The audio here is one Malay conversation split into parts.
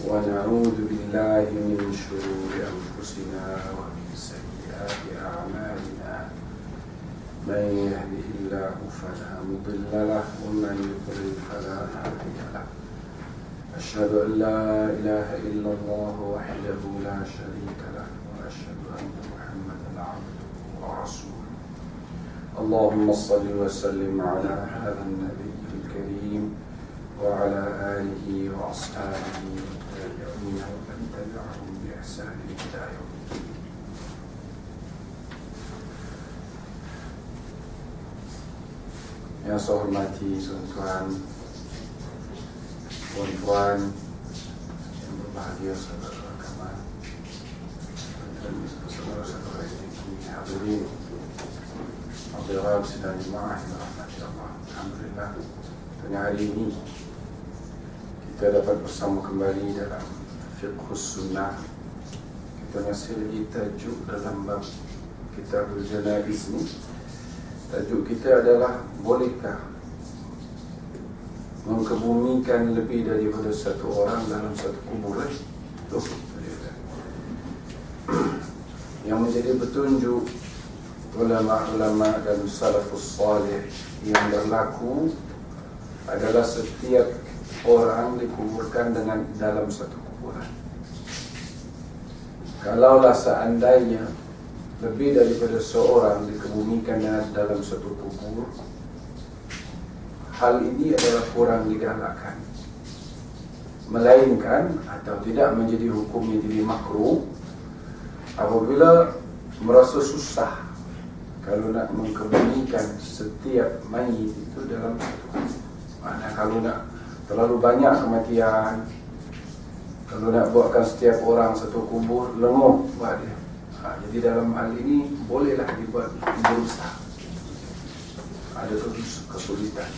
ونعوذ بالله من شرور أنفسنا ومن سيئات أعمالنا من يهده الله فلا مضل له ومن يضلل فلا هادي له أشهد أن لا إله إلا الله وحده لا شريك له وأشهد أن محمدا عبده ورسوله اللهم صل وسلم على هذا النبي الكريم وعلى آله وأصحابه والتابعين ومن تبعهم بإحسان إلى يوم الدين. Yang saya hormati tuan-tuan, puan-puan yang berbahagia, saudara agama, dan saudara-saudara yang hadirin hadirat sidang jemaah yang dirahmati Allah. Alhamdulillah, pada hari ini kita dapat bersama kembali dalam Fiqhus Sunnah. Kita masih lagi tajuk dalam bab Kitabul Janaiz ni. Tajuk kita adalah, bolehkah mengkebumikan lebih daripada satu orang dalam satu kuburan? Itu yang menjadi petunjuk ulama-ulama dan salafus salih yang berlaku adalah setiap orang dikuburkan dengan dalam satu kuburan. Kalaulah seandainya lebih daripada seorang dikebumikan dalam satu kubur, hal ini adalah kurang digalakkan, melainkan atau tidak menjadi hukumnya jadi makruh apabila merasa susah kalau nak mengkebumikan setiap mayit itu dalam satu kubur. Mana kalau nak terlalu banyak kematian, kalau nak buatkan setiap orang satu kubur, lenguh buat dia. Jadi dalam hal ini bolehlah dibuat berusaha. Ada kesulitan.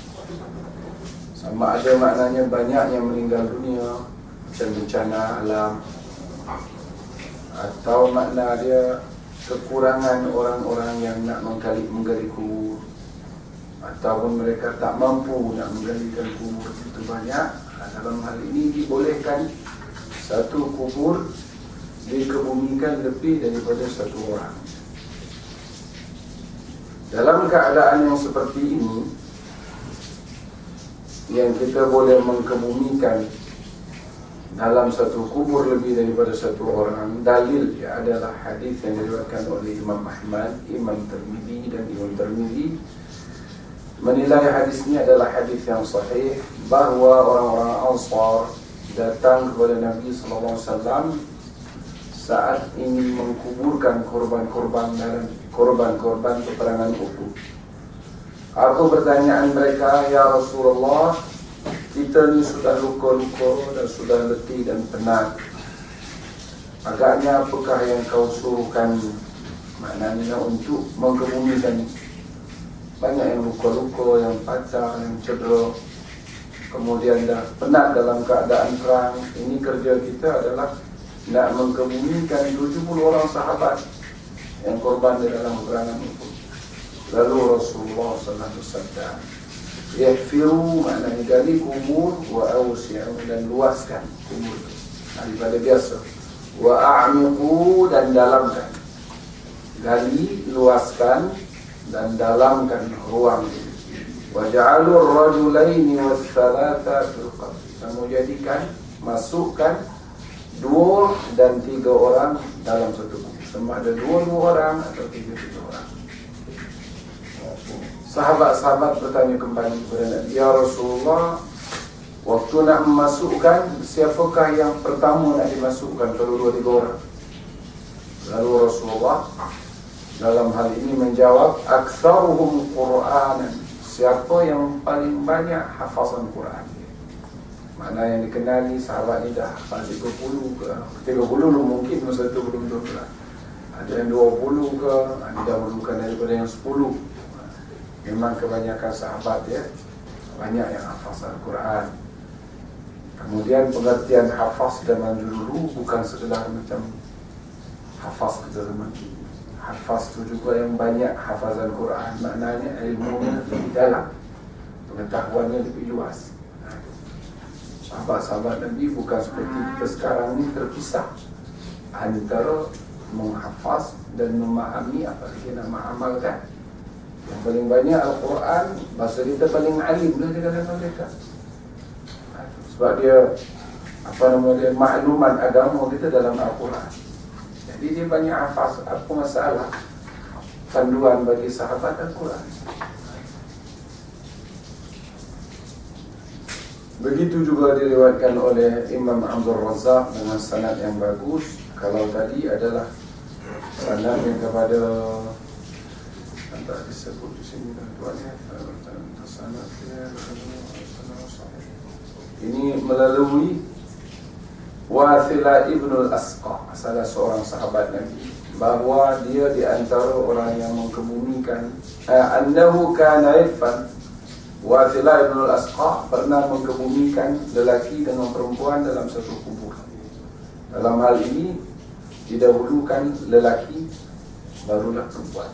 Sama ada maknanya banyak yang meninggal dunia macam bencana alam, atau makna dia kekurangan orang-orang yang nak menggali kubur, ataupun mereka tak mampu nak menggalikan kubur itu banyak. Dalam hal ini dibolehkan satu kubur dikebumikan lebih daripada satu orang. Dalam keadaan yang seperti ini, yang kita boleh mengkebumikan dalam satu kubur lebih daripada satu orang, dalilnya adalah hadis yang diriwayatkan oleh Imam Ahmad, Imam Tirmidzi dan Imam Tirmidzi menilai hadis ini adalah hadis yang sahih, bahawa orang-orang Ansar datang kepada Nabi SAW saat ingin mengkuburkan korban-korban dalam korban-korban peperangan Uhud. Apa pertanyaan mereka? Ya Rasulullah, kita ni sudah luka-luka dan sudah letih dan penat. Agaknya apakah yang kau suruhkan, maknanya untuk mengkebumikan? Banyak yang luka-luka, yang patah, yang cedera, kemudian dah penat dalam keadaan perang. Ini kerja kita adalah nak mengkebumikan 70 orang sahabat yang korban di dalam peperangan itu. Lalu Rasulullah SAW yahfiru, maknanya gali kubur, wa awsi'u, dan luaskan kubur daripada biasa, wa a'miqu, dan dalamkan. Gali, luaskan, dan dalamkan ruang ini. Wa ja'alur rajulaini was thalatha fil qabr, kamu jadikan, masukkan 2 dan 3 orang dalam satu kubur. Sama ada 2 orang atau 3 orang. Sahabat-sahabat bertanya kembali kepada Nabi, Ya Rasulullah, waktu nak memasukkan, siapakah yang pertama nak dimasukkan kalau 2-3 orang? Lalu Rasulullah dalam hal ini menjawab, aktsaruhum Qur'anan, siapa yang paling banyak hafazan Quran. Mana yang dikenali sahabat ni dah hafal 30 ke 30 mungkin, masa itu belum 12. Ada yang 20 ke, ada dahulukan daripada yang 10. Memang kebanyakan sahabat ya, banyak yang hafaz Al-Quran. Kemudian pengertian hafaz zaman dulu bukan sekedar macam hafaz ke zaman ini. Hafaz itu juga yang banyak hafazan Quran, maknanya ilmunya lebih dalam, pengetahuannya lebih luas. sahabat-sahabat Nabi bukan seperti kita sekarang ni terpisah antara menghafaz dan memahami apalagi nak mengamalkan. Yang paling banyak Al-Quran, bahasa kita paling alim lah di kalangan mereka. Sebab dia maklumat agama kita dalam Al-Quran. Jadi dia banyak hafaz. Apa masalah panduan bagi sahabat Al-Quran? Begitu juga diriwayatkan oleh Imam Abdul Razak dengan sanad yang bagus. Kalau tadi adalah sanad yang kepada, tak disebut di sini tuan-tuan, sanad ini melalui Wathilah ibnul Asqa, salah seorang sahabat Nabi, bahawa dia di antara orang yang mengkebumikan annahu kana ifan. Wathilah ibnul Asqa pernah mengkebumikan lelaki dengan perempuan dalam satu kubur. Dalam hal ini didahulukan lelaki, barulah perempuan.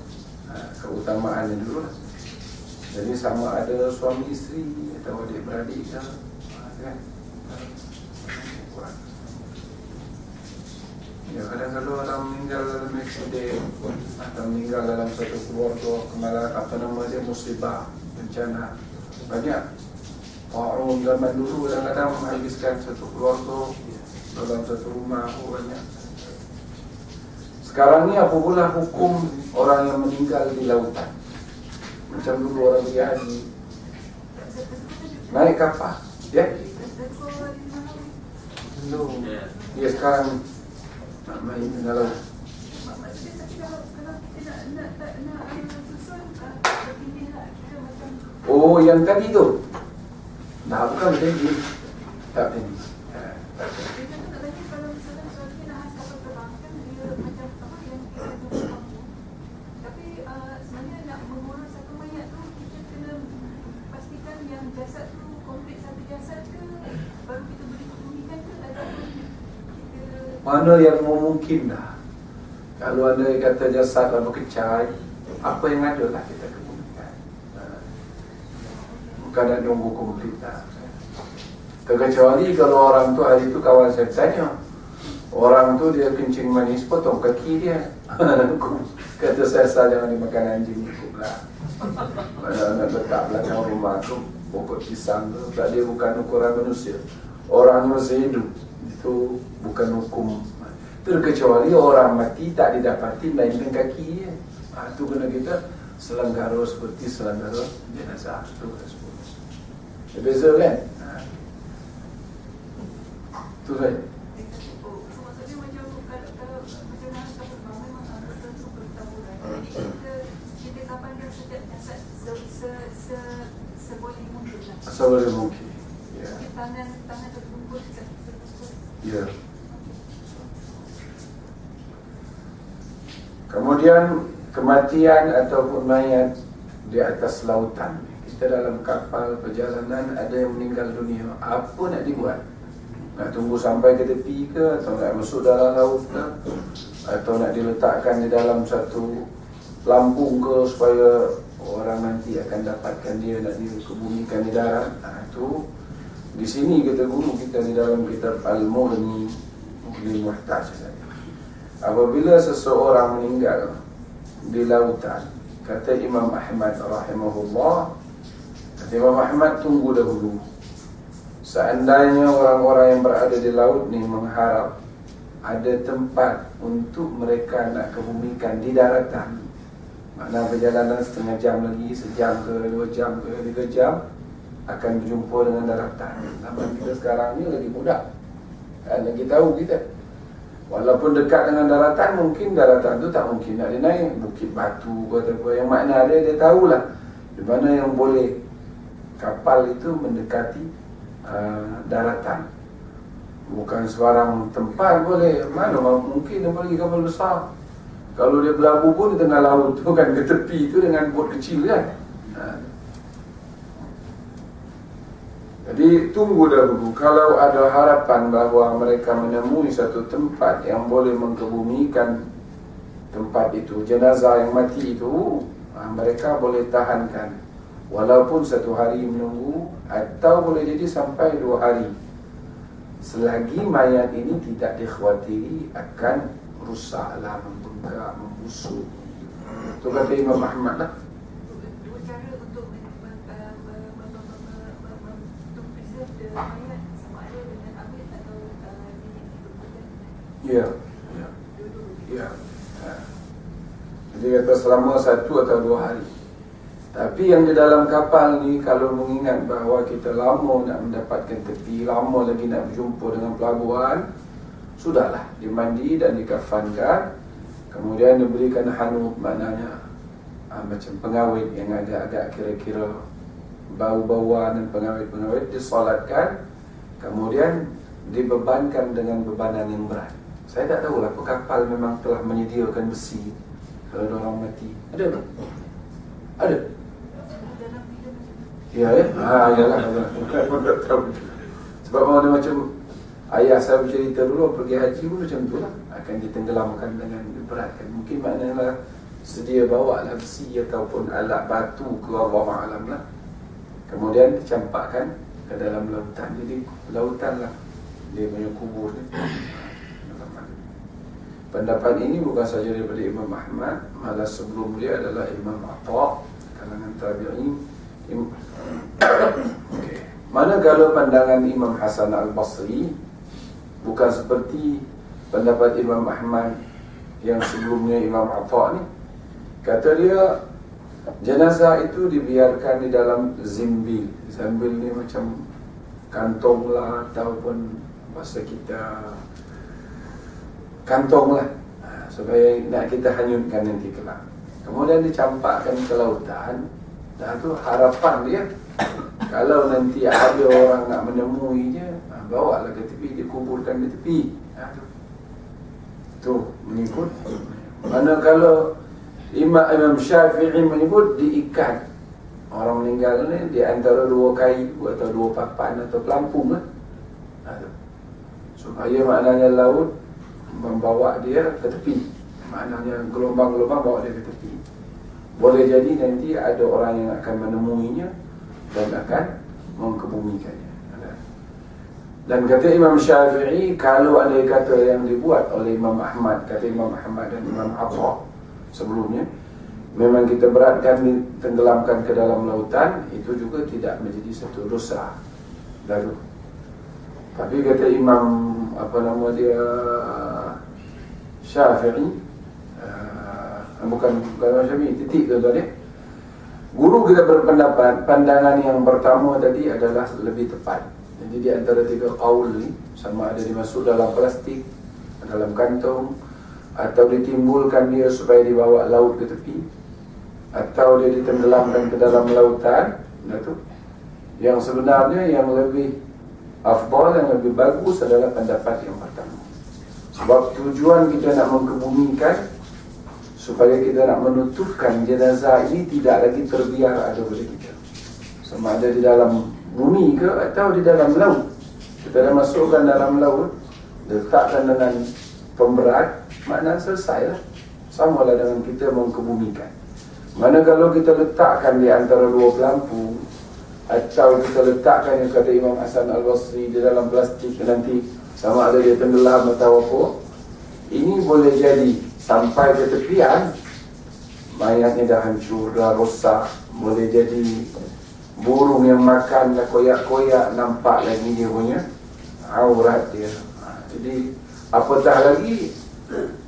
Keutamaannya dulu lah. Jadi sama ada suami isteri atau adik-beradik kan? Ya, kadang-kadang orang meninggal dalam aksiden atau meninggal dalam satu keluarga, kemalangan musibah, bencana, banyak. Orang zaman dulu kadang-kadang menghabiskan satu keluarga dalam satu rumah, banyak. Sekarang ni apa pula hukum orang yang meninggal di lautan? Macam dulu orang pergi haji, naik kapal, ya? Dia sekarang nak main tengah laut. Oh, yang tadi tu? Nah, bukan tadi. Tak tadi. Mana yang memungkin dah. Kalau anda kata jasad apa kecai, apa yang ada lah kita kebumikan. Bukan nak nunggu komplit dah. Terkecuali kalau orang tu hari tu kawan saya tanya, orang tu dia kencing manis potong kaki dia. Kata saya jangan dimakan anjing pula. Nak letak belakang rumah tu pokok pisang tu, tak, dia bukan ukuran manusia. Orang masih hidup itu bukan hukum. Terkecuali orang mati tak didapati melainkan kaki dia. Itu kena kita selenggara seperti selenggara jenazah itu. Dia beza kan? Itu saja. Seboleh mungkin. Ya. Tangan terbungkus. Ya. Kemudian kematian ataupun mayat di atas lautan. Kita dalam kapal perjalanan ada yang meninggal dunia. Apa nak dibuat? Nak tunggu sampai ke tepi ke, atau nak masuk dalam laut ke, atau nak diletakkan di dalam satu lampung ke supaya orang nanti akan dapatkan dia, nak dikebumikan di darat. Itu di sini kata guru kita di dalam kitab Al-Mughni Mughni Muhtaj. Apabila seseorang meninggal di lautan, kata Imam Ahmad rahimahullah, kata Imam Ahmad, tunggu dahulu. Seandainya orang-orang yang berada di laut ni mengharap ada tempat untuk mereka nak kebumikan di daratan, makna perjalanan setengah jam lagi, sejam ke 2 jam ke 3 jam, akan berjumpa dengan daratan. Zaman kita sekarang ni lagi mudah, lagi tahu kita. Walaupun dekat dengan daratan, mungkin daratan tu tak mungkin nak dia naik. Bukit Batu atau apa, yang makna dia tahulah di mana yang boleh kapal itu mendekati daratan. Bukan sebarang tempat boleh. Mana mungkin dia pergi kapal besar. Kalau dia berlabuh pun di tengah laut tu kan, ke tepi tu dengan bot kecil kan. Jadi tunggu dahulu. Kalau ada harapan bahawa mereka menemui satu tempat yang boleh mengkebumikan tempat itu, jenazah yang mati itu, mereka boleh tahankan walaupun 1 hari menunggu, atau boleh jadi sampai 2 hari selagi mayat ini tidak dikhawatiri akan rusaklah, membengkak, membusuk. Itu kata Imam Ahmad lah. Dua cara untuk preserve mayat, sama ada dengan ambil atau ya, ya, ya. Jadi kata selama 1 atau 2 hari. Tapi yang di dalam kapal ni, kalau mengingat bahawa kita lama nak mendapatkan tepi, lama lagi nak berjumpa dengan pelabuhan, sudahlah dimandi dan dikafankan, kemudian diberikan hanut, maknanya macam pengawet yang ada agak kira-kira bau-bauan dan pengawet-pengawet, disolatkan, kemudian dibebankan dengan bebanan yang berat. Saya tak tahu lah, kapal memang telah menyediakan besi kalau ada orang mati. Ada tak? Ada? Ya, ya? Yalah. Bukan tak tahu. Sebab mana macam ayah saya bercerita dulu, pergi haji pun macam tu lah, akan ditenggelamkan dengan beratkan. Mungkin maknanya sedia bawa lah besi ataupun alat batu ke Allah Alam lah, kemudian dicampakkan ke dalam lautan. Jadi lautan lah dia punya kubur ni. Pendapat ini bukan saja daripada Imam Ahmad, malah sebelum dia adalah Imam Atha, kalangan tabi'in. Okay. Manakala pandangan Imam Hasan Al-Basri bukan seperti pendapat Imam Ahmad yang sebelumnya Imam Atha ni. Kata dia, jenazah itu dibiarkan di dalam zimbil. Zimbil ni macam kantong lah, ataupun bahasa kita kantong lah, supaya nak kita hanyutkan nanti kelak. Kemudian dicampakkan ke lautan. Dan tu harapan dia, kalau nanti ada orang nak menemuinya, bawalah ke tepi, dikuburkan di tepi. Tu mengikut. Manakala Imam Syafi'i menyebut diikat orang meninggal ni di antara 2 kayu atau 2 papan atau pelampung lah, supaya maknanya laut membawa dia ke tepi, maknanya gelombang-gelombang bawa dia ke tepi. Boleh jadi nanti ada orang yang akan menemuinya dan akan mengkebumikannya. Dan kata Imam Syafi'i, kalau ada kata yang dibuat oleh Imam Ahmad, kata Imam Ahmad dan Imam Atha sebelumnya, memang kita beratkan, ditenggelamkan ke dalam lautan, itu juga tidak menjadi satu dosa. Lalu tapi kata Imam Syafi'i, bukan Syafi'i, titik tu tadi, guru kita berpendapat pandangan yang pertama tadi adalah lebih tepat. Jadi di antara 3 qaul ni, sama ada dimasuk dalam plastik, dalam kantong, atau ditimbulkan dia supaya dibawa laut ke tepi, atau dia ditenggelamkan ke dalam lautan. Itu yang sebenarnya yang lebih afdal, yang lebih bagus adalah pendapat yang pertama. Sebab tujuan kita nak mengkebumikan, supaya kita nak menutupkan jenazah ini tidak lagi terbiar ada pada kita, sama ada di dalam bumi ke atau di dalam laut. Kita dah masukkan dalam laut, letakkan dengan pemberat, maknanya selesai lah. Sama lah dengan kita mengkebumikan. Mana kalau kita letakkan di antara 2 pelampung, atau kita letakkan yang kata Imam Hasan Al-Basri di dalam plastik, nanti sama ada dia tenggelam atau apa, ini boleh jadi sampai ke tepian mayatnya dah hancur, dah rosak. Boleh jadi burung yang makan dah koyak-koyak, nampak lagi dia punya aurat dia. Jadi apatah lagi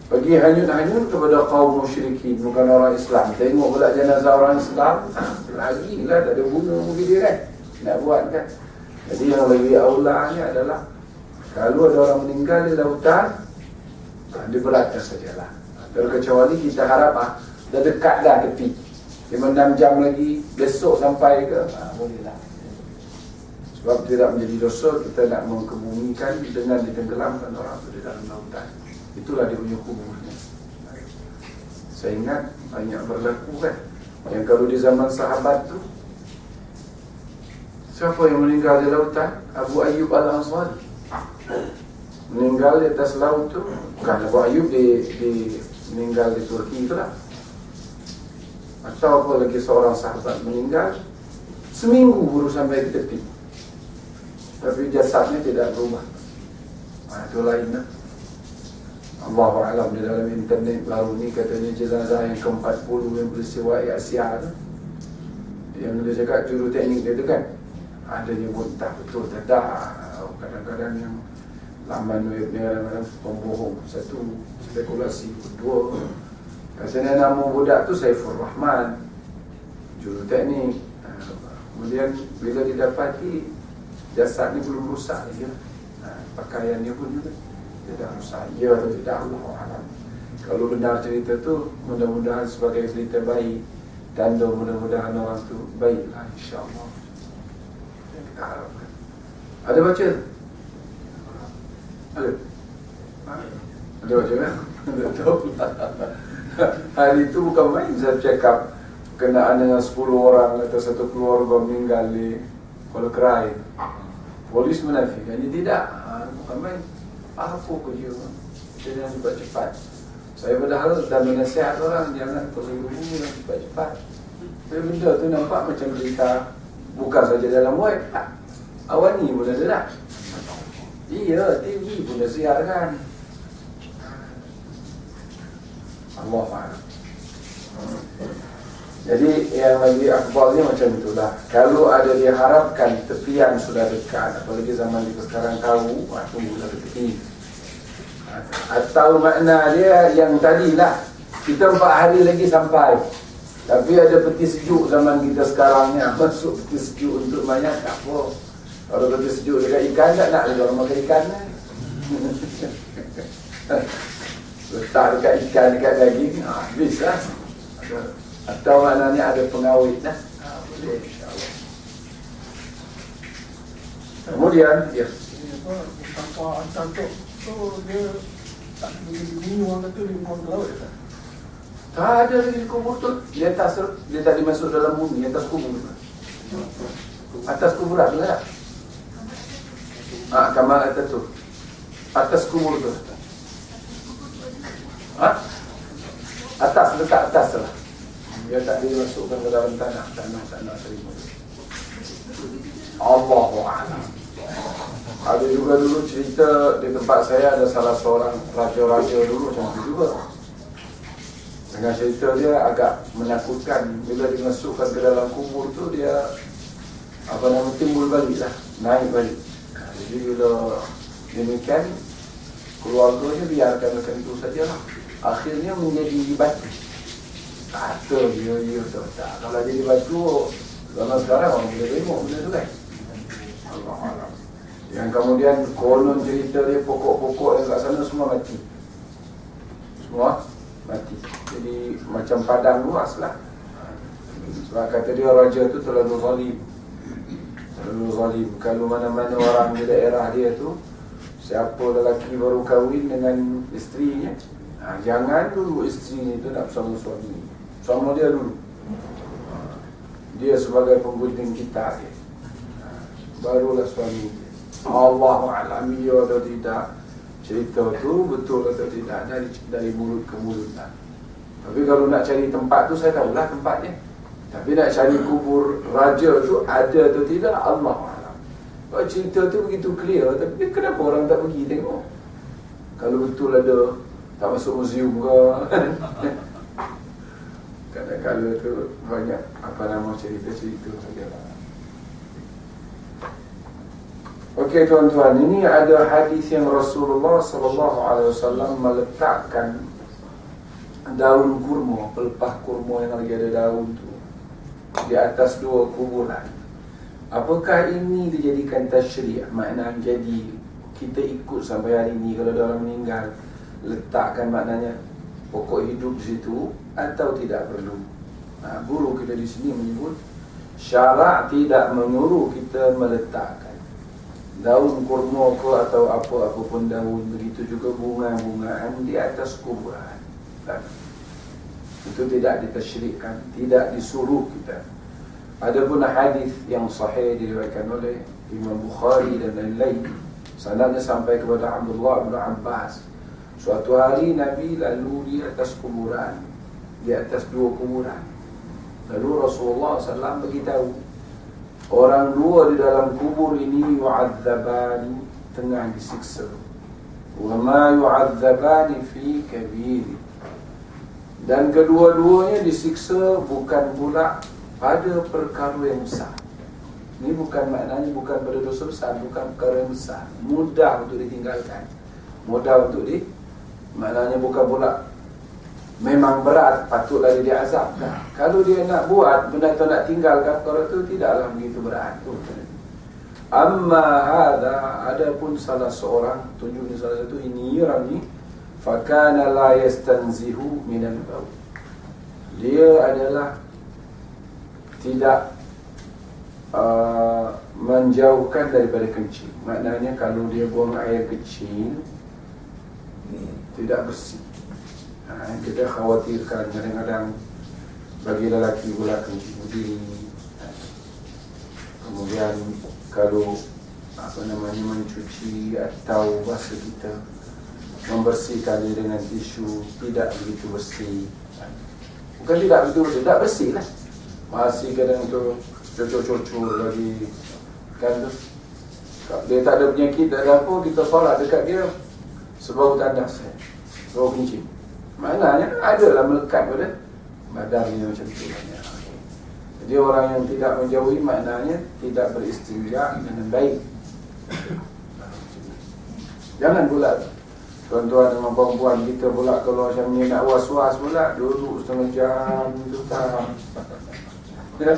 bagi hanyut-hanyut kepada kaum musyrikin, bukan orang Islam. Tengok pula jenazah orang Islam, lagilah tak ada guna mungkin dia kan nak buat kan. Jadi yang lebih aulanya adalah kalau ada orang meninggal di lautan, diberatkan sajalah. Terkecuali kita harap dah dekat dah tepi, 5-6 jam lagi besok sampai ke, bolehlah. Sebab tidak menjadi dosa kita nak mengkebumikan dengan ditenggelamkan orang itu di dalam lautan. Itulah dia punya kuburnya. Saya ingat banyak berlaku kan, yang kalau di zaman sahabat tu, siapa yang meninggal di lautan? Abu Ayyub Al-Ansari meninggal di atas laut tu. Bukan Abu Ayyub di meninggal di Turki itulah. Atau apa lagi, seorang sahabat meninggal, seminggu baru sampai ke tepi, tapi jasadnya tidak berubah. Itu lain lah. Allahu a'lam. Di dalam internet baru ni katanya jenazah yang ke-40 yang peristiwa Asia tu, yang dia cakap juru teknik dia tu kan, ada yang pun tak betul, tak. Kadang-kadang yang laman webnya pembohong. Satu, spekulasi. Dua, katanya nama budak tu Saiful Rahman, juru teknik. Kemudian bila didapati jasad ni belum rusak lagi lah. Pakaiannya pun juga tidak rusak. Ya atau tidak, Allah alam. Kalau benar cerita tu, mudah-mudahan sebagai cerita baik, tanda mudah-mudahan orang tu baiklah, insya-Allah. Yang kita harapkan. Ada baca? Ada? Ada baca kan? Tidak tahu. Hari itu bukan main saya cakap kenaan dengan 10 orang atau satu keluarga meninggal di Kuala Kerai. Polis menafikannya tidak. Bukan main. Apa kerja? Jangan cepat-cepat. Saya padahal dan menasihat orang jangan terburu-buru dan cepat-cepat. Tapi benda tu nampak macam berita bukan saja dalam web. Awal ni pun ada tak? Iya, TV pun dah siarkan. Allah faham. Jadi yang lagi akbalnya macam itulah. Kalau ada diharapkan tepian sudah dekat, apalagi zaman kita sekarang tahu, tunggulah ke tepi. Atau makna dia yang tadilah, kita 4 hari lagi sampai. Tapi ada peti sejuk zaman kita sekarang ni, masuk peti sejuk untuk mayat tak apa. Kalau peti sejuk dekat ikan, tak nak lagi orang makan ikan ni. Letak dekat ikan, dekat daging, habis lah. Atau maknanya ada pengawet lah. Boleh, insyaAllah. Kemudian, ya. Tanpa antar tu dia tak minum orang kata dia buang ke laut tak? Tak ada lagi kubur tu. Di atas tu, dia tak dimasuk dalam bumi, di atas kubur. Atas kuburan tu tak? Kamar atas tu. Atas kubur tu. Atas, dekat atas tu lah. Dia tak dimasukkan ke dalam tanah terima. Allahu a'lam. Ada juga dulu cerita di tempat saya, ada salah seorang raja-raja dulu macam itu juga. Dengan cerita dia agak menakutkan. Bila dimasukkan ke dalam kubur tu, dia timbul balik lah, naik balik. Jadi bila demikian, keluarganya biarkan macam itu sajalah. Akhirnya menjadi batu. Kata dia tak. Kalau jadi batu, zaman sekarang orang boleh tengok benda tu kan. Allah Allah. Yang kemudian konon cerita dia, pokok-pokok yang kat sana semua mati. Semua mati. Jadi macam padang luas lah. Sebab kata dia raja tu terlalu zalim. Kalau mana-mana orang di daerah dia tu, siapa lelaki baru kahwin dengan isterinya, jangan dulu isteri itu nak bersama suami. Sama dia dulu. Dia sebagai penggunting kita dia. Barulah suami dia. Allahu a'lam ya atau tidak. Cerita tu betul atau tidak dari mulut ke mulut lah. Tapi kalau nak cari tempat tu, saya tahulah tempatnya. Tapi nak cari kubur raja tu ada atau tidak, Allahu a'lam. Kalau cerita tu begitu clear, tapi kenapa orang tak pergi tengok? Kalau betul ada, tak masuk museum ke? Kadang-kadang tu banyak cerita-cerita saja lah. Okey tuan-tuan, ini ada hadis yang Rasulullah SAW meletakkan daun kurma, pelepah kurma yang lagi ada daun tu di atas 2 kuburan. Apakah ini dijadikan tasyri'? Makna jadi kita ikut sampai hari ini. Kalau ada orang meninggal, letakkan maknanya pokok hidup di situ atau tidak perlu. Guru kita di sini menyebut syarak tidak menyuruh kita meletakkan daun kurma ke atau apa pun daun, begitu juga bunga-bungaan di atas kuburan. Itu tidak ditasyri'kan, tidak disuruh kita. Adapun hadis yang sahih diriwayatkan oleh Imam Bukhari dan lain-lain, sanadnya sampai kepada Abdullah bin Abbas. Suatu hari Nabi lalu di atas kuburan, di atas 2 kuburan. Lalu Rasulullah SAW beritahu, orang 2 di dalam kubur ini yu'adzabani, tengah disiksa. wa ma yu'adzabani fi kabir. Dan kedua-duanya disiksa bukan pula pada perkara yang besar. Ini bukan maknanya bukan pada dosa besar, bukan perkara yang besar, mudah untuk ditinggalkan, mudah untuk maknanya bukan pula memang berat patutlah dia azab. Kalau dia nak buat benda tu, nak tinggalkan perkara tu, tidaklah begitu berat tu. Amma hadha, adapun salah seorang, tunjuknya salah satu ini orang ni, fakana la yastanzihu minal baul, dia adalah tidak menjauhkan daripada kencing. Maknanya kalau dia buang air kecil tidak bersih. Kita khawatirkan kadang-kadang bagi lelaki pula kencing berdiri. Kemudian kalau mencuci atau basuh kita, membersihkannya dengan tisu, tidak begitu bersih. Bukan tidak begitu bersih, tidak bersih lah. Masih kadang tu cocok-cocok lagi kan tu. Dia tak ada penyakit, tak ada apa, kita solat dekat dia sebau tandas, sebau kencing. Maknanya adalah melekat pada badannya macam tu. Jadi orang yang tidak menjauhi maknanya tidak beristinja dengan baik. Jangan pula tuan-tuan dengan perempuan kita pula kalau macam ni nak was-was pula duduk setengah jam tu tak. Ya?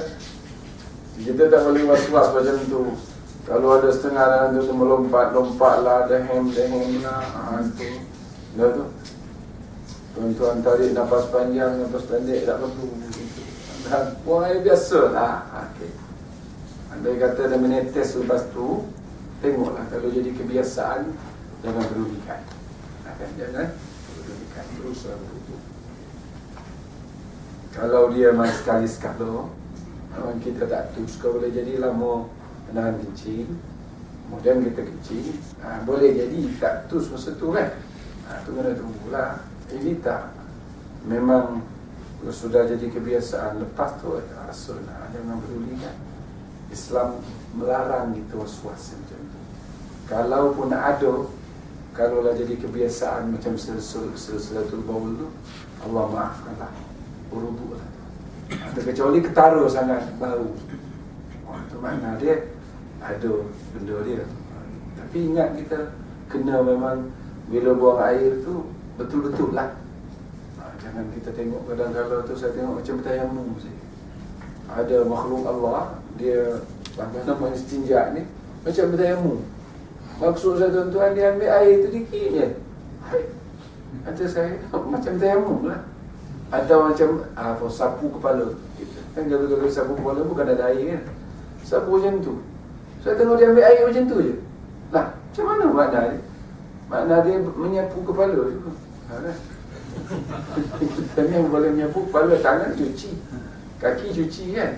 Kita tak boleh was-was macam tu. Kalau ada setengah dalam tu melompat-lompat lah, dehem lah, tu. Dah tu. Tuan-tuan tarik nafas panjang, nafas pendek tak perlu. Buang air biasa lah. Okay. Andai kata ada menetes lepas tu, tengoklah kalau jadi kebiasaan, jangan pedulikan. Jangan pedulikan, teruslah begitu. Kalau dia main sekali-sekala, kita tak tus, kalau boleh jadi lama menahan kencing, kemudian kita kencing, boleh jadi tak tus masa tu kan. Tu kena tunggulah. Ini tak, memang sudah jadi kebiasaan, lepas tu sunnah, jangan pedulikan. Islam melarang kita was-was macam tu. Kalaupun ada, kalaulah jadi kebiasaan macam silsilatul baul tu, Allah maafkanlah, berubuklah. Kecuali ketara sangat bau, itu makna dia ada benda dia. Tapi ingat kita kena memang bila buang air tu betul-betul lah. Jangan kita tengok kadang-kadang tu, saya tengok macam tayamum saja. Ada makhluk Allah, dia nama istinja ni macam tayamum. Maksud saya tuan-tuan, dia ambil air tu dikit je. Kata saya macam tayamum lah. Atau macam sapu kepala. Kan kalau sapu kepala bukan ada air kan. Sapu macam tu. Saya tengok dia ambil air macam tu je. Lah, macam mana makna dia? Makna dia menyapu kepala je. Kan? Kita ni yang boleh menyapu kepala, tangan cuci, kaki cuci kan.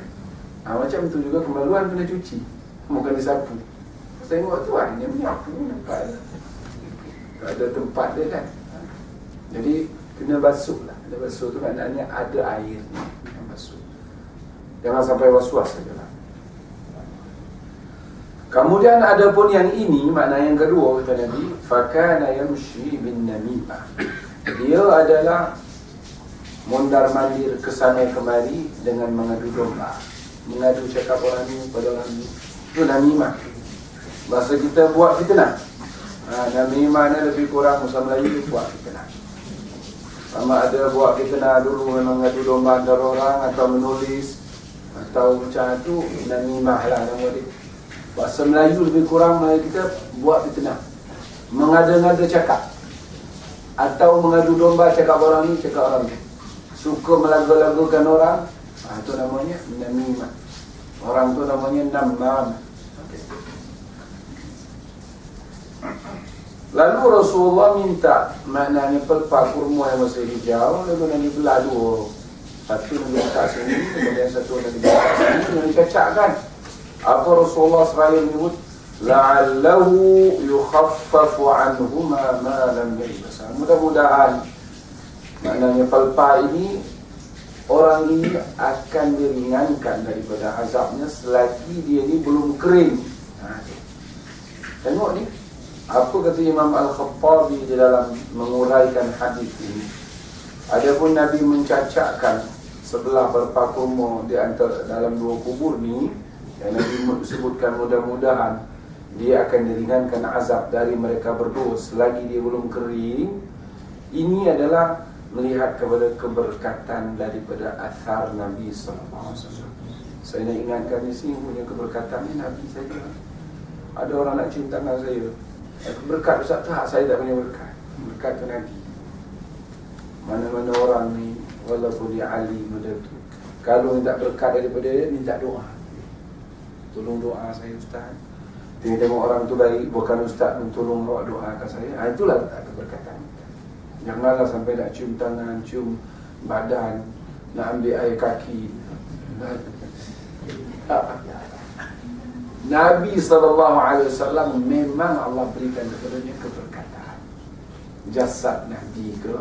Macam tu juga kemaluan kena cuci, bukan disapu. Saya tengok tu dia menyapu, nampak tak ada tempat dia kan. Jadi kena basuh lah. Kena basuh tu maknanya ada air ni, kena basuh. Jangan sampai was-was sajalah. Kemudian ada pun yang ini, makna yang kedua kata Nabi, fakana yamshi bin namimah. Dia adalah mondar-mandir kesana kemari dengan mengadu domba, mengadu cakap orang ni pada orang ni. Itu namimah. Bahasa kita buat fitnah. Namimah ni lebih kurang Bahasa Melayu buat fitnah. Sama ada buat fitnah dulu memang mengadu domba antara orang, atau menulis, atau macam tu, namimah lah nama dia. Bahasa Melayu lebih kurang Melayu kita buat fitnah, mengada-ngada cakap, atau mengadu domba cakap orang ni, cakap orang ni. Suka melagu-lagukan orang, itu namanya namimah. Orang tu namanya namam. Okay. Lalu Rasulullah minta, maknanya pelpa kurma yang masih hijau, lalu Nabi belah dua. Satu Nabi letak sini, kemudian satu Nabi letak sini, Nabi kacakkan. Apa Rasulullah seraya menyebut, la'allahu yukhaffafu anhuma ma lam yalbasa. Mudah-mudahan, maknanya pelpa ini, orang ini akan diringankan daripada azabnya selagi dia ni belum kering. Tengok ni, Apa kata Imam Al-Khattabi di dalam menguraikan hadis ini? Adapun Nabi mencacakkan sebelah berpakumu di antara dalam dua kubur ni, yang Nabi sebutkan mudah-mudahan dia akan diringankan azab dari mereka berdua selagi dia belum kering. Ini adalah melihat kepada keberkatan daripada athar Nabi SAW. Saya nak ingatkan di sini punya keberkatan ni Nabi saja. Ada orang nak cium tangan saya, berkat Ustaz, tak, saya tak punya berkat. Berkat tu Nabi. Mana-mana orang ni, walaupun dia alim benda tu, kalau minta berkat daripada dia, minta doa. Tolong doa saya Ustaz. Tengok orang tu baik, bukan Ustaz tolong doakan saya. Itulah tak keberkatan. Janganlah sampai nak cium tangan, cium badan, nak ambil air kaki. Nabi SAW memang Allah berikan kepadanya keberkatan. Jasad Nabi ke,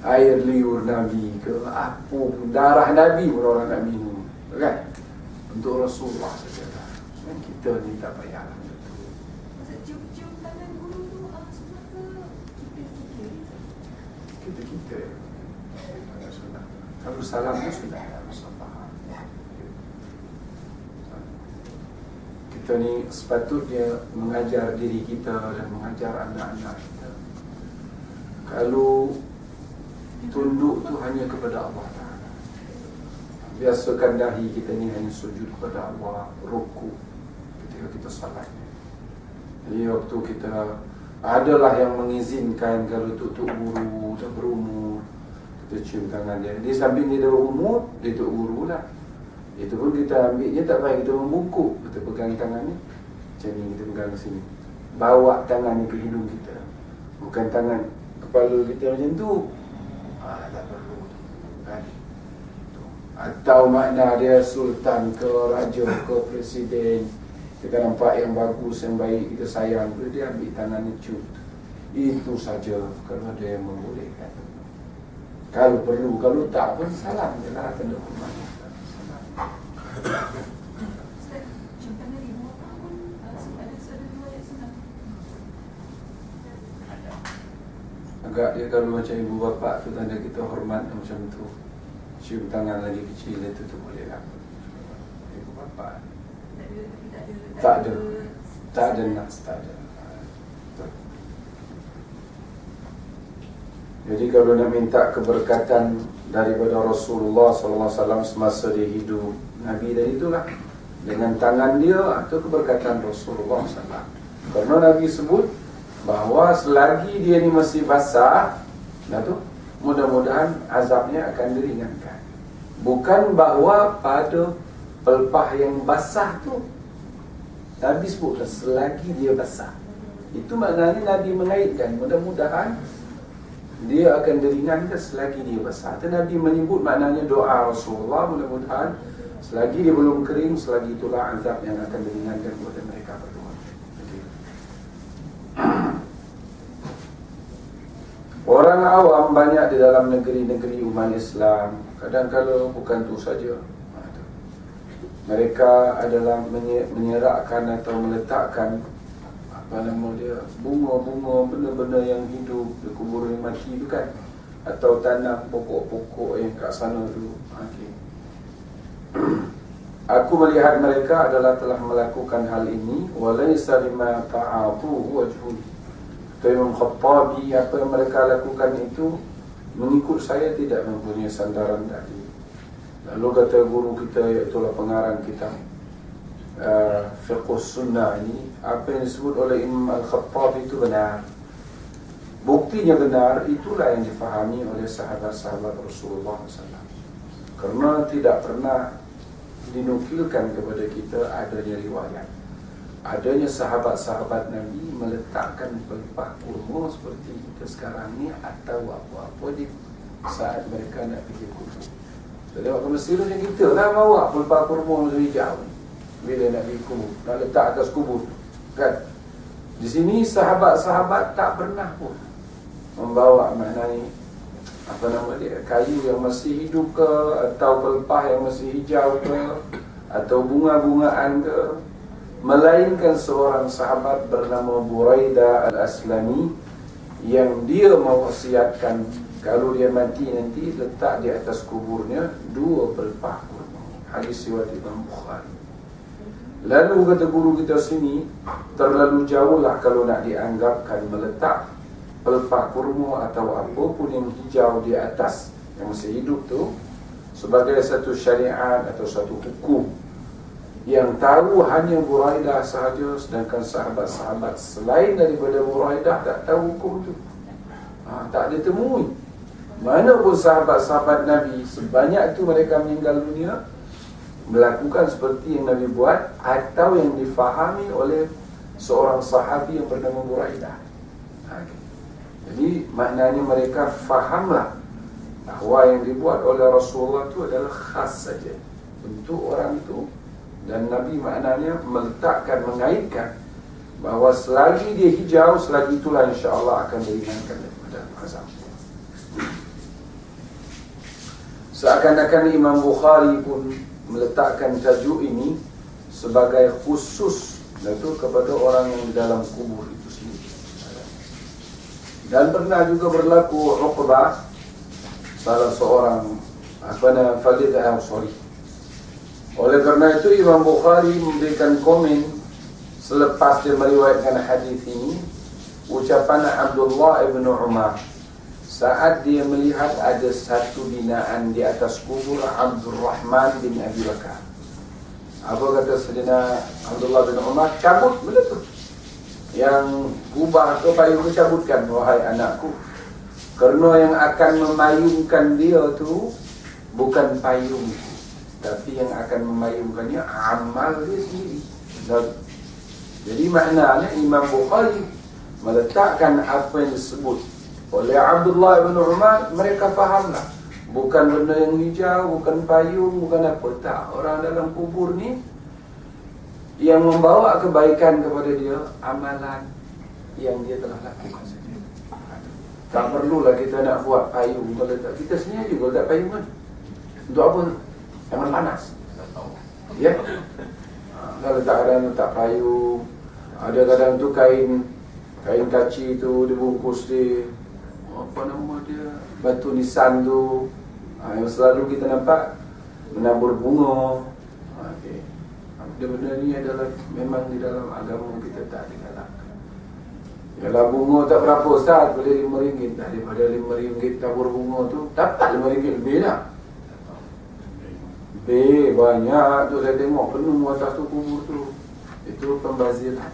air liur Nabi ke, apa pun, darah Nabi pun orang nak minum, kan? Untuk Rasulullah saja. Dan kita ni tak payah. Maksud cium tangan guru tu semua ke kita kalau salam tu sudah harus faham. Kita ni sepatutnya mengajar diri kita dan mengajar anak-anak kita. Kalau tunduk tu hanya kepada Allah Ta'ala. Biasakan dahi kita ni hanya sujud kepada Allah, ruku ketika kita salat. Jadi waktu kita adalah yang mengizinkan kalau tuk guru dah berumur, kita cium tangan dia. Dia sambil dia dah berumur, dia tuk guru lah. Itu pun kita ambilnya tak payah kita membungkuk. Kita pegang tangan ni, macam ni kita pegang ke sini. Bawa tangan ni ke hidung kita. Bukan tangan kepala kita macam tu. Tak perlu kan? Atau makna dia sultan ke, raja ke, presiden, kita nampak yang bagus, yang baik, kita sayang, dia ambil tangan ni cium. Itu saja kalau ada yang membolehkan. Kalau perlu, kalau tak pun salam je lah, kena hormat. Ustaz, cium tangan ibu bapa pun ada dua yang senang. Agak dia kalau macam ibu bapa tu tanda kita hormat macam tu. Cium tangan lagi kecil itu tu boleh lah. Ibu bapa tak ada nas, tak ada. Jadi kalau nak minta keberkatan daripada Rasulullah SAW semasa dia hidup, Nabi dari itulah dengan tangan dia atau keberkatan Rasulullah SAW. Karena Nabi sebut bahawa selagi dia ni masih basah, tu mudah-mudahan azabnya akan diringankan. Bukan bahawa pada pelpah yang basah tu, Nabi sebutlah selagi dia basah. Itu maknanya Nabi mengaitkan mudah-mudahan dia akan diringankan selagi dia basah. Itu Nabi menyebut maknanya doa Rasulullah, mudah-mudahan selagi dia belum kering, selagi itulah azab yang akan diringankan kepada mereka berdua. Okay. Orang awam banyak di dalam negeri-negeri umat Islam. Kadang-kadang bukan tu saja. Mereka adalah menyerakkan atau meletakkan bunga-bunga, benda-benda yang hidup di kubur yang mati tu kan, atau tanam pokok-pokok yang kat sana tu. Okay. Aku melihat mereka adalah telah melakukan hal ini, walaysa lima ta'atuhu wajhun. Imam Khattabi, apa yang mereka lakukan itu mengikut saya tidak mempunyai sandaran tadi. Lalu kata guru kita, iaitulah pengarang kita Fiqh Sunnah ini, apa yang disebut oleh Imam Al-Khattabi itu benar. Buktinya benar, itulah yang difahami oleh sahabat-sahabat Rasulullah SAW. Karena tidak pernah dinukilkan kepada kita adanya riwayat, adanya sahabat-sahabat Nabi meletakkan pelpah kurma seperti kita sekarang ni, atau apa-apa di saat mereka nak pergi kubur. Jadi waktu Mesir macam kita lah bawa pelpah kurma macam hijau bila nak pergi kubur, nak letak atas kubur kan. Di sini sahabat-sahabat tak pernah pun membawa maknanya apa nama dia, kayu yang masih hidup ke, atau pelpah yang masih hijau ke, atau bunga-bungaan ke. melainkan seorang sahabat bernama Buraidah Al-Aslami yang dia mewasiatkan kalau dia mati nanti letak di atas kuburnya 2 pelepah kurma. Hadis riwayat Imam Bukhari. Lalu kata guru kita sini, terlalu jauhlah kalau nak dianggapkan meletak pelepah kurma atau apapun yang hijau di atas yang masih hidup tu sebagai satu syariat atau satu hukum. Yang tahu hanya Buraidah sahaja, sedangkan sahabat-sahabat selain daripada Buraidah tak tahu hukum tu. Tak ada temui. Mana pun sahabat-sahabat Nabi sebanyak itu mereka meninggal dunia melakukan seperti yang Nabi buat atau yang difahami oleh seorang sahabi yang bernama Buraidah. Jadi maknanya mereka fahamlah bahawa yang dibuat oleh Rasulullah itu adalah khas saja untuk orang itu. Dan Nabi maknanya meletakkan, mengaitkan bahawa selagi dia hijau, selagi itulah insya-Allah akan diringankan daripada azab. Seakan-akan Imam Bukhari pun meletakkan tajuk ini sebagai khusus, iaitu kepada orang yang di dalam kubur itu sendiri. Dan pernah juga berlaku Uqbah, salah seorang Khalid Al-Ansari. Oleh kerana itu Imam Bukhari memberikan komen selepas dia meriwayatkan hadis ini, ucapan Abdullah ibn Umar saat dia melihat ada satu binaan di atas kubur Abdul Rahman bin Abi Bakar. Apa kata Sayyidina Abdullah bin Umar? Cabut benda tu. Yang kubah tu payung tu cabutkan, wahai anakku. Kerana yang akan memayungkan dia tu bukan payung, tapi yang akan memayungkannya amal dia sendiri. Jadi maknanya Imam Bukhari meletakkan apa yang disebut oleh Abdullah bin Umar, mereka fahamlah. Bukan benda yang hijau, bukan payung, bukan apa. Tak, orang dalam kubur ni yang membawa kebaikan kepada dia amalan yang dia telah lakukan saja. Tak perlulah kita nak buat payung. Kita sendiri juga letak payung kan. Untuk apa? Jangan panas. Ya. Kalau letak payung, ada kadang tu kain kaci tu dibungkus di apa nama dia, batu nisan tu, yang selalu kita nampak menabur bunga. Okay. Benda-benda ni adalah memang di dalam agama kita tak digalakkan. Kalau bunga tak berapa Ustaz, boleh RM5. Daripada RM5 tabur bunga tu dapat RM5 lebih lah. Banyak tu saya tengok penuh atas tu kubur tu. Itu pembaziran.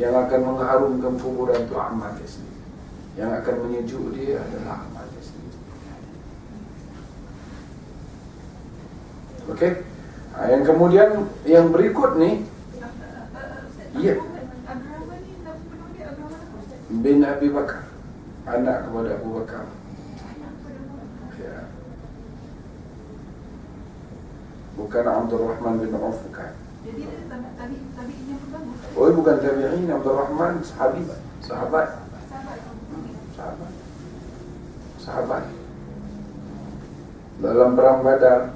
Yang akan mengharumkan kuburan tu amal dia sendiri. Yang akan menyejuk dia adalah amal dia sendiri. Okey. Yang kemudian yang berikut ni, ya, bin Abi Bakar, anak kepada Abu Bakar. Ya. Bukan Abdul Rahman bin Auf, bukan. Jadi dia tabi'in yang bagus. Oh, bukan tabi'in. Abdul Rahman sahabat. Sahabat. Dalam perang Badar,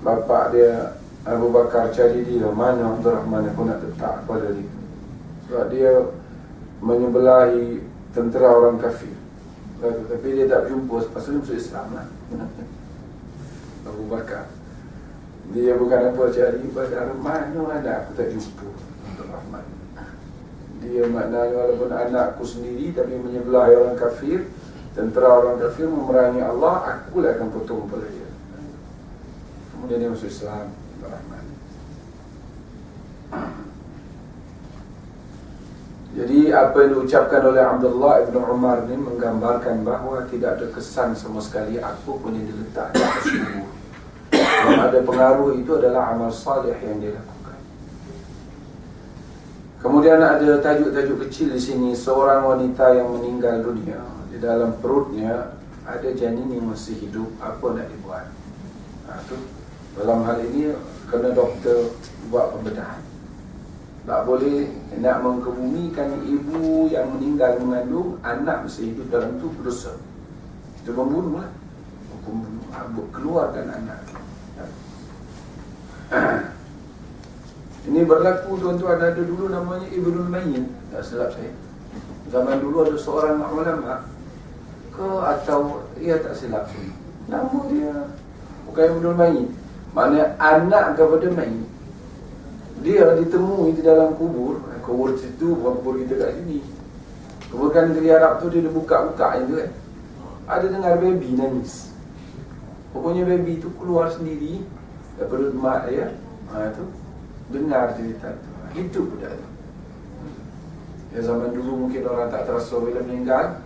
bapa dia Abu Bakar cari dia, mana Abdul Rahman aku nak letak pada dia. Sebab dia menyebelahi tentera orang kafir. Tapi dia tak jumpa, pasal dia masuk Islam lah. Abu Bakar, dia bukan apa cari Badar, mana ada aku tak jumpa Abdul Rahman. Dia maknanya walaupun anakku sendiri tapi menyebelahi orang kafir, tentera orang kafir memerangi Allah, akulah akan potong kepala dia. Kemudian dia masuk Islam. Rahman. Jadi apa yang diucapkan oleh Abdullah ibn Umar ini menggambarkan bahawa tidak ada kesan sama sekali apa pun yang diletak di atas kubur. Yang ada pengaruh itu adalah amal salih yang dia lakukan. Kemudian ada tajuk-tajuk kecil di sini. Seorang wanita yang meninggal dunia, di dalam perutnya ada janin yang masih hidup, apa nak dibuat? Itu dalam hal ini kena doktor buat pembedahan. Tak boleh nak mengkebumikan ibu yang meninggal mengandung anak masih hidup dalam tu berdosa. Itu membunuh lah. Keluarkan anak. Ini berlaku tuan-tuan, ada dulu namanya Ibnul Mayyin, tak silap saya. Zaman dulu ada seorang ulama atau ia tak silap saya, nama dia bukan Ibnul Mayyin, maknanya anak kepada Mayyin. Dia ditemui di dalam kubur situ, bukan kubur kita kat sini. Kubur kan negeri Arab tu dia buka-buka je kan. Ada dengar baby nangis. Pokoknya baby tu keluar sendiri daripada mak dia. Tu dengar cerita tu. Hidup budak tu. Ya, zaman dulu mungkin orang tak terasa bila meninggal,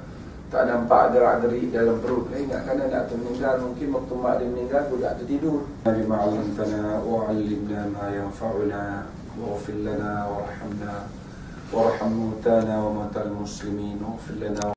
tak nampak gerak-gerik dalam perut. Ingatkan anak tu meninggal, mungkin waktu mak dia meninggal budak tu tidur. Bima 'allamtana wa 'allimna ma yanfa'una waghfir lana warhamna warham mautana wa mautal muslimin waghfir lana